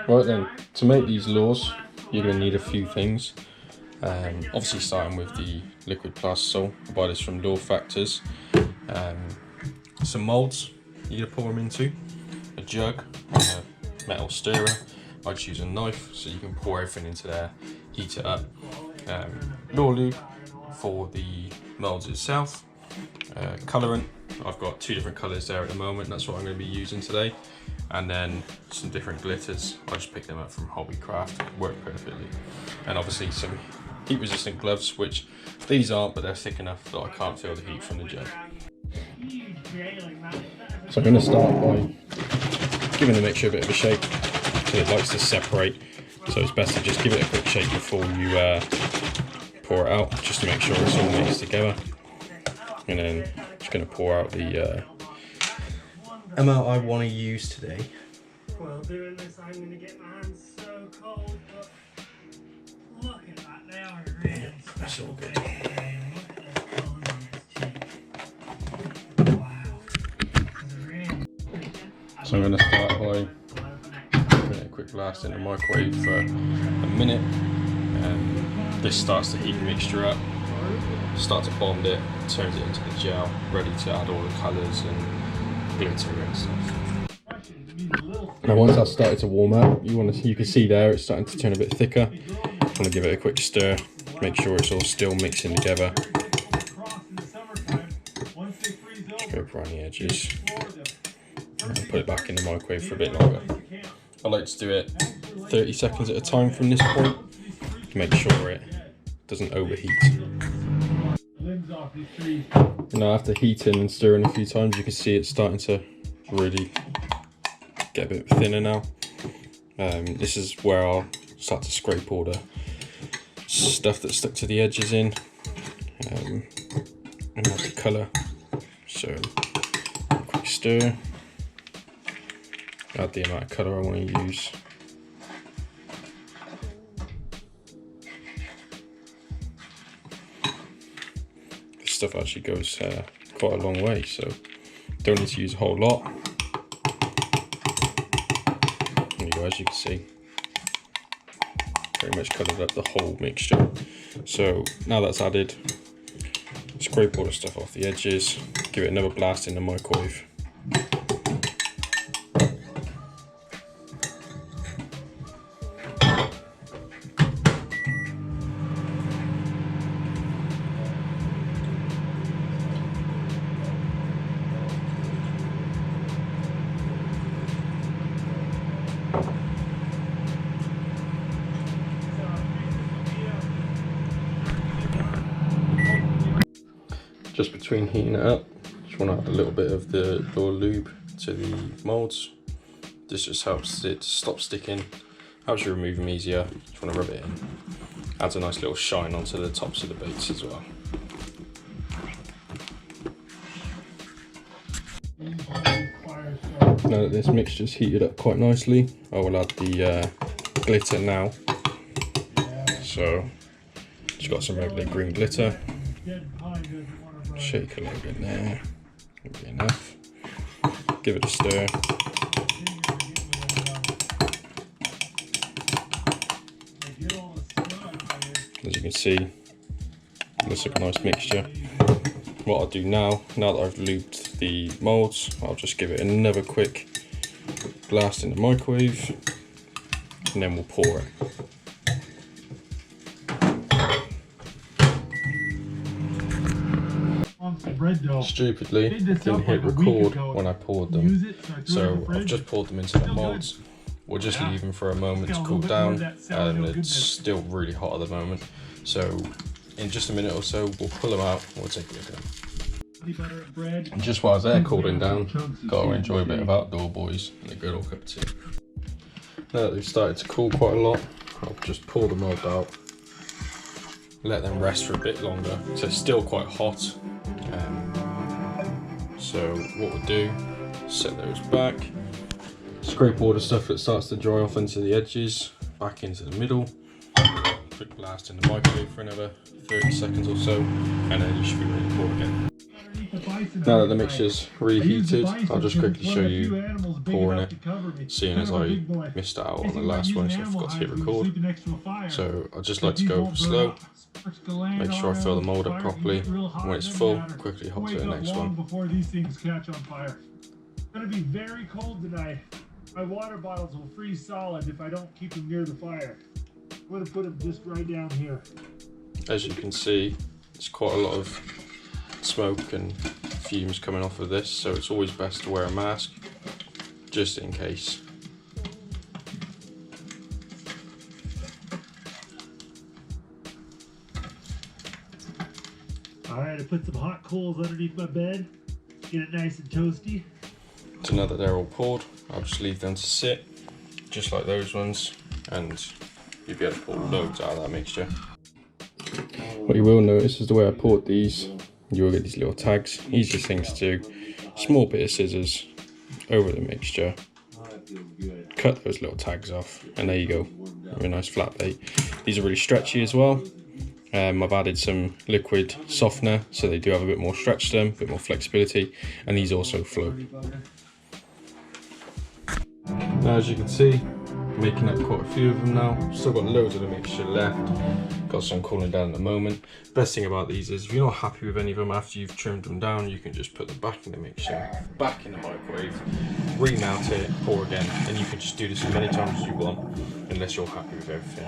Right then, to make these lures, you're going to need a few things. Obviously starting with the liquid plastisol. I buy this from Lure Factors. Some moulds you're going to pour them into, a jug, a metal stirrer. I just use a knife so you can pour everything into there, heat it up. Lure lube for the moulds itself. Colorant, I've got 2 different colours there at the moment, that's what I'm going to be using today. And then some different glitters, I just picked them up from Hobbycraft, work perfectly. And obviously some heat resistant gloves, which these aren't, but they're thick enough that I can't feel the heat from the jug. So I'm going to start by giving the mixture a bit of a shake, because it likes to separate. So it's best to just give it a quick shake before you pour it out, just to make sure it's all mixed together. And then just going to pour out the amount I want to use today. Well, doing this, I'm going to get my hands so cold, but look at that, they are really That's all good. So I'm going to start by giving it a quick blast in the microwave for a minute. And this starts to heat the mixture up, start to bond it, turns it into the gel, ready to add all the colours and glitter and stuff. Now once that's started to warm up, you can see there it's starting to turn a bit thicker. You want to give it a quick stir, make sure it's all still mixing together. Just go around the edges and put it back in the microwave for a bit longer. I like to do it 30 seconds at a time from this point to make sure it doesn't overheat. Now after heating and stirring a few times, you can see it's starting to really get a bit thinner now. This is where I'll start to scrape all the stuff that's stuck to the edges in and add the colour. So quick stir, add the amount of colour I want to use. This stuff actually goes quite a long way, so don't need to use a whole lot. There you go, as you can see, very much coloured up the whole mixture. So now that's added, scrape all the stuff off the edges, give it another blast in the microwave. Just between heating it up, just want to add a little bit of the Lure lube to the moulds. This just helps it to stop sticking, helps you remove them easier. Just want to rub it in. Adds a nice little shine onto the tops of the baits as well. Now that this mixture's heated up quite nicely, I will add the glitter now. So, just got some regular green glitter. Shake a little bit there, that'll be enough. Give it a stir. As you can see, it looks like a nice mixture. What I'll do now that I've lubed the moulds, I'll just give it another quick blast in the microwave, and then we'll pour it. Stupidly, didn't hit record when I poured them, so I've just poured them into the moulds. We'll just leave them for a moment to cool down, and it's still really hot at the moment. So in just a minute or so, we'll pull them out and we'll take a look at them. And just while they're cooling down, gotta enjoy a bit of Outdoor Boys and a good old cup of tea. Now that they've started to cool quite a lot, I'll just pull the mould out, let them rest for a bit longer. So it's still quite hot. So what we'll do, set those back, scrape all the stuff that starts to dry off into the edges, back into the middle, quick blast in the microwave for another 30 seconds or so, and then you should be ready to pour again. Now that the mixture's reheated, I'll just quickly show you pouring it, seeing as I missed out on the last one, so I forgot to hit record. So I just like to go slow, make sure I fill the mould up properly, and when it's full, quickly hop to the next one. Before these things catch on fire. It's gonna be very cold tonight. My water bottles will freeze solid if I don't keep them near the fire. I'm gonna put them just right down here. As you can see, there's quite a lot of smoke and fumes coming off of this, so it's always best to wear a mask, just in case. Alright, I put some hot coals underneath my bed, get it nice and toasty. So now that they're all poured, I'll just leave them to sit, just like those ones, and you'll be able to pull loads out of that mixture. What you will notice is the way I poured these, you will get these little tags. Easiest things to do, small bit of scissors over the mixture, cut those little tags off, and there you go, a nice flat bait. These are really stretchy as well. I've added some liquid softener, so they do have a bit more stretch to them, a bit more flexibility, and these also float. Now as you can see, making up quite a few of them now. Still got loads of the mixture left. Got some cooling down at the moment. Best thing about these is if you're not happy with any of them after you've trimmed them down, you can just put them back in the mixture, back in the microwave, remount it, pour again, and you can just do this as many times as you want, unless you're happy with everything.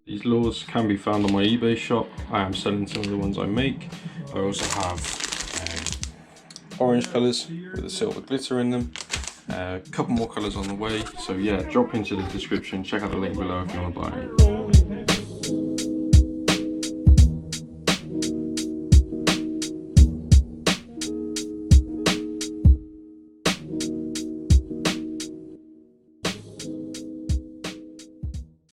These lures can be found on my eBay shop. I am selling some of the ones I make. I also have orange colours with a silver glitter in them. A couple more colours on the way, so yeah, drop into the description, check out the link below if you want to buy any.